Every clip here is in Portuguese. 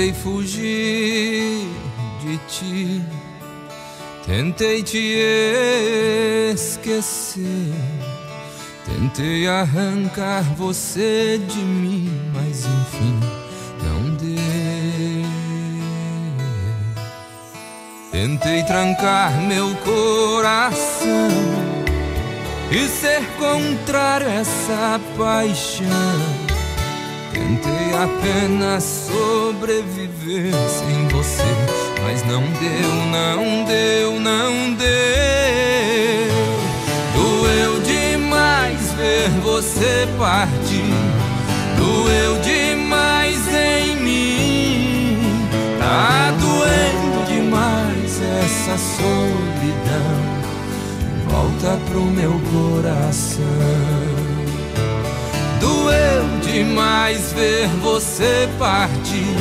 Tentei fugir de ti, tentei te esquecer, tentei arrancar você de mim, mas enfim não deu. Tentei trancar meu coração e ser contrário a essa paixão. Tentei apenas sobreviver sem você, mas não deu, não deu, não deu. Doeu demais ver você partir, doeu demais em mim. Tá doendo demais essa solidão, volta pro meu coração. Doeu demais ver você partir,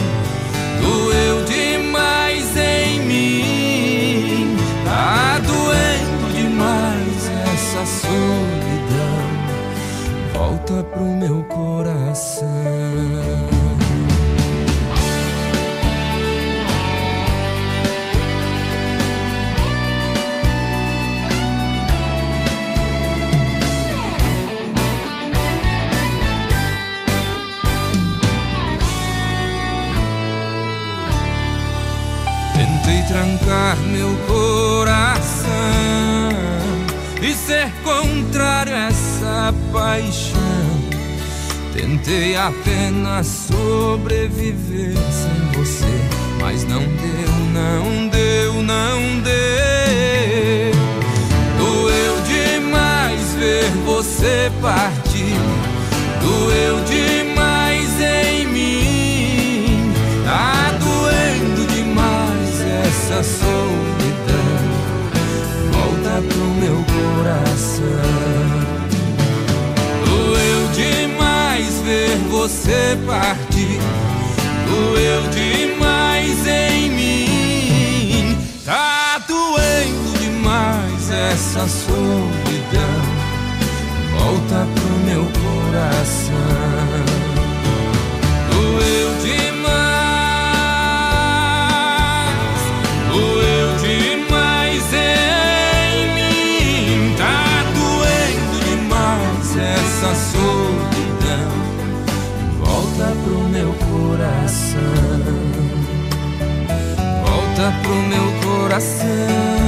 doeu demais em mim. Tá doendo demais essa solidão, volta pro meu coração. Tentei trancar meu coração e ser contrário a essa paixão. Tentei apenas sobreviver sem você, mas não deu, não deu, não deu. Doeu demais ver você partir, doeu demais em mim. Tá doendo demais essa solidão, volta pro meu coração. Doeu demais ver você partir, doeu demais em mim. Tá doendo demais essa solidão, volta pro meu coração. Doeu demais, doeu demais em mim. Tá doendo demais essa solidão, volta pro meu coração, volta pro meu coração.